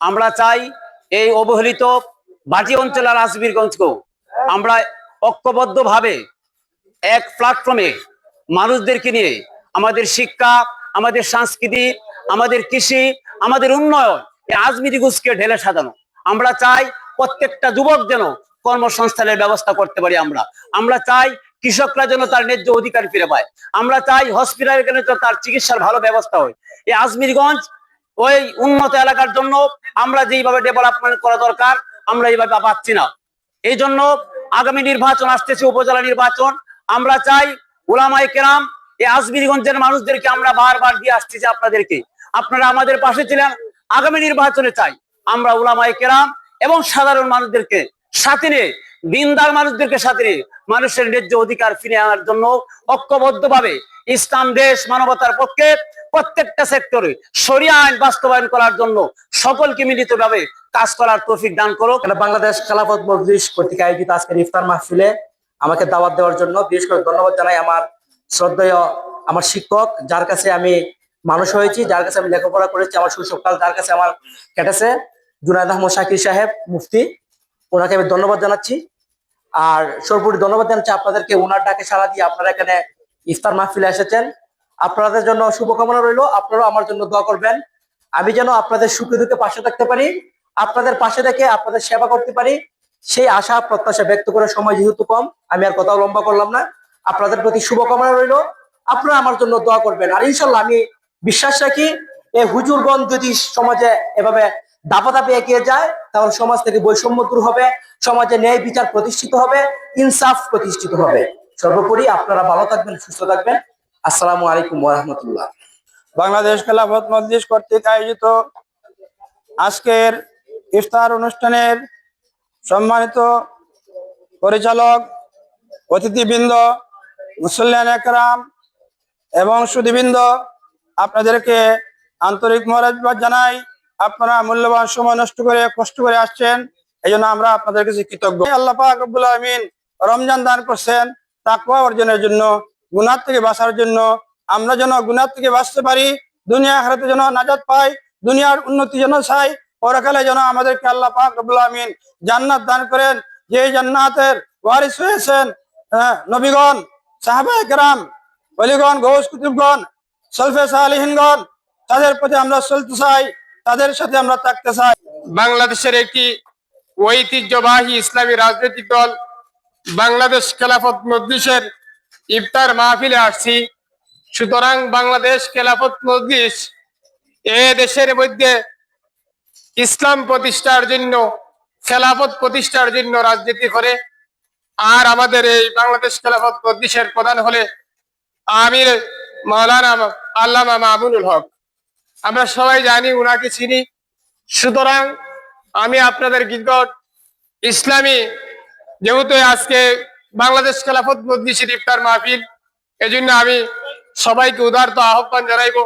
আমরা চাই এই অবহেলিত বাটি অঞ্চলের আজমিরগঞ্জকেও আমরা ঐক্যবদ্ধভাবে এক প্ল্যাটফর্মে মানুষদেরকে নিয়ে আমাদের শিক্ষা, আমাদের সংস্কৃতি, আমাদের কৃষি, আমাদের উন্নয়ন এই আজমিরগঞ্জকে ঢেলে সাজানো। আমরা চাই প্রত্যেকটা যুবক যেন কর্মসংস্থানের ব্যবস্থা করতে পারি। আমরা চাই কৃষকরা যেন তার ন্যায্য অধিকার ফিরে পায়। আমরা চাই হসপিটালে গেলে তার চিকিৎসার ভালো ব্যবস্থা হয়। এই আজমিরগঞ্জ ওই উন্নত এলাকার জন্য আমরা যেইভাবে ডেভেলপমেন্ট করা দরকার আমরা এইভাবে পাচ্ছি না। এই জন্য আগামী নির্বাচন আসতেছে, উপজেলা নির্বাচন। আমরা চাই উলামায়ে কেরাম এই আজমিরগঞ্জের মানুষদেরকে আমরা বারবার দিয়ে আসছি যে আপনারা আমাদের পাশে ছিলেন। আগামী নির্বাচনে চাই আমরা উলামায়ে কেরাম এবং সাধারণ মানুষদেরকে সাথে নিয়ে, দিনদার মানুষদেরকে সাথে নিয়ে মানুষের ন্যায্য অধিকার ফিরে আনার জন্য ঐক্যবদ্ধভাবে ইসলাম দেশ মানবতার পক্ষে প্রত্যেকটা সেক্টরে শরিয়া আইন বাস্তবায়ন করার জন্য সকলকে মিলিতভাবে কাজ করার তৌফিক দান করুক। বাংলাদেশ খেলাফত মজলিস কর্তৃক আয়োজিত আজকের ইফতার মাহফিলে আমাকে দাওয়াত দেওয়ার জন্য বিশেষ করে ধন্যবাদ জানাই আমার শ্রদ্ধেয় আমার শিক্ষক, যার কাছে আমি মানুষ হয়েছি, যার কাছে আমি লেখাপড়া করেছি, আমার শৈশবকাল যার কাছে আমার কেটেছে, জুনায়েদ আহমদ শাকির সাহেব মুফতি, ওনাকে আমি ধন্যবাদ জানাচ্ছি। আর সর্বোপরি ধন্যবাদ জানাচ্ছি আপনাদেরকে, ওনার ডাকে সাড়া দিয়ে আপনারা এখানে ইফতার মাহফিলে এসেছেন। আপনাদের জন্য শুভকামনা রইল, আপনারাও আমার জন্য দোয়া করবেন। আমি যেন আপনাদের সুখে দুঃখে পাশে থাকতে পারি, আপনাদের পাশে থেকে আপনাদের সেবা করতে পারি, সেই আশা প্রত্যাশা ব্যক্ত করে সময় যেহেতু কম, আমি আর কথাও লম্বা করলাম না। আপনাদের প্রতি শুভকামনা রইল, আপনারা আমার জন্য দোয়া করবেন। আর ইনশাল্লাহ আমি বিশ্বাস রাখি এই হুজুরগঞ্জ যদি সমাজে এভাবে ধাপে ধাপে এগিয়ে যায় তাহলে সমাজ থেকে বৈষম্য দূর হবে, সমাজে ন্যায় বিচার প্রতিষ্ঠিত হবে, ইনসাফ প্রতিষ্ঠিত হবে। সর্বোপরি আপনারা ভালো থাকবেন, সুস্থ থাকবেন। আসসালামু আলাইকুম ওয়া রাহমাতুল্লাহ। বাংলাদেশ খেলাফত মজলিস কর্তৃক আয়োজিত আজকের ইফতার অনুষ্ঠানের সম্মানিত পরিচালক, অতিথিবৃন্দ, মুসল্লিয়ান একরাম এবং সুধীবৃন্দ, আপনাদেরকে আন্তরিক মোবারকবাদ জানাই। আপনারা মূল্যবান সময় নষ্ট করে কষ্ট করে আসছেন, এই জন্য আমরা আপনাদের কাছে কৃতজ্ঞ। আল্লাহ পাক রব্বুল আমিন রমজান দান করছেন তাকওয়া অর্জনের জন্য, গুনাহ থেকে বাঁচার জন্য। আমরা যেন গুনাহ থেকে বাঁচতে পারি, দুনিয়া আখিরাতে যেন নাজাত পাই, দুনিয়ার উন্নতি যেন চাই, পরকালে যেন আমাদেরকে আল্লাহ পাক রব্বুল আমিন জান্নাত দান করেন। যে জান্নাতের ওয়ারিস হয়েছেন নবীগণ, সাহাবায়ে কেরাম, ওলিগণ, গৌস কুতুবগণ, সলফে সালিহিনগণ, তাদের প্রতি আমরা চলতে চাই, তাদের সাথে আমরা থাকতে চাই। বাংলাদেশের একটি ঐতিহ্যবাহী ইসলামী রাজনৈতিক দল বাংলাদেশ খেলাফত মজলিসের ইফতার মাহফিলে আসছি। সুতরাং বাংলাদেশ খেলাফত মজলিস এ দেশের মধ্যে ইসলাম প্রতিষ্ঠার জন্য, খেলাফত প্রতিষ্ঠার জন্য রাজনীতি করে। আর আমাদের এই বাংলাদেশ খেলাফত মজলিসের প্রধান হলে আমির মাওলানা আল্লামা মামুনুল হক। আমরা সবাই জানি, উনাকে চিনি। সুতরাং আমি আপনাদের নিকট ইসলামী, যেহেতু আজকে বাংলাদেশ খেলাফত মজলিসের ইফতার মাহফিল, এজন্য আমি সবাইকে উদারত আহ্বান জানাইব,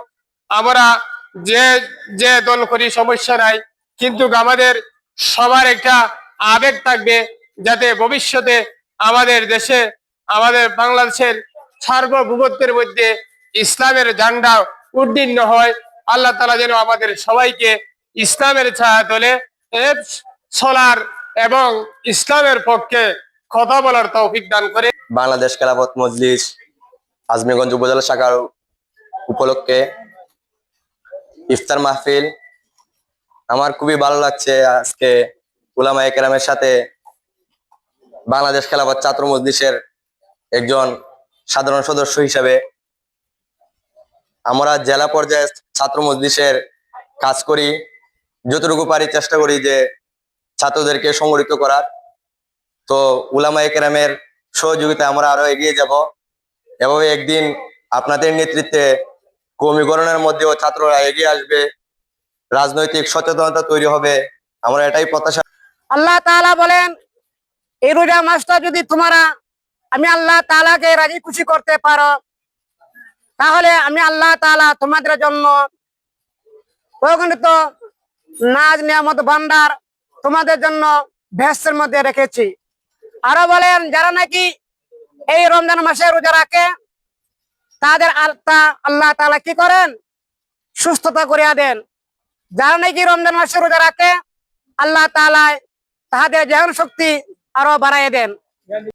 আমরা যে যে দল করি সমস্যা নাই, কিন্তু আমাদের সবার একটা আবেগ থাকবে যাতে ভবিষ্যতে আমাদের দেশে, আমাদের বাংলাদেশের সার্বভৌমত্বের মধ্যে ইসলামের ঝান্ডা উড্ডীন হয়। আল্লাহ তাআলা যেন আমাদের সবাইকে ইসলামের ছায়াতলে চলার এবং ইসলামের পক্ষে কথা বলার তৌফিক দান করে। বাংলাদেশ খেলাফত মজলিস আজমিরগঞ্জ উপজেলা শাখার উপলক্ষে ইফতার মাহফিল, আমার খুবই ভালো লাগছে। আজকে উলামায়ে কেরামের সাথে বাংলাদেশ খেলাফত ছাত্র মজলিসের একজন সাধারণ সদস্য হিসেবে আমরা জেলা পর্যায়ে ছাত্র মজলিসের কাজ করি, যতটুকু পারি চেষ্টা করি যে ছাত্রদেরকে সংগঠিত করার। তো উলামায়ে কেরামের সহযোগিতায় আমরা আরো এগিয়ে যাব। এভাবে একদিন আপনাদের নেতৃত্বে কৌমিকরণের মধ্যেও ছাত্ররা এগিয়ে আসবে, রাজনৈতিক সচেতনতা তৈরি হবে, আমরা এটাই প্রত্যাশা। আল্লাহ তাআলা বলেন, এই রোজা মাসটা যদি তোমরা আমি আল্লাহ তাআলাকে রাজি খুশি করতে পারো তাহলে আমি আল্লাহ তাআলা তোমাদের জন্য অগণিত নাজ নিয়ামত ভান্ডার তোমাদের জন্য বেহেশতের মধ্যে রেখেছি। আরো বলেন, যারা নাকি এই রমজান মাসে রোজা রাখে তাদের আল্লাহ তাআলা কি করেন? সুস্থতা করিয়া দেন। যারা নাকি রমজান মাসে রোজা রাখে, আল্লাহ তাআলা তাহাদের জীবন শক্তি আরো বাড়াইয়ে দেন।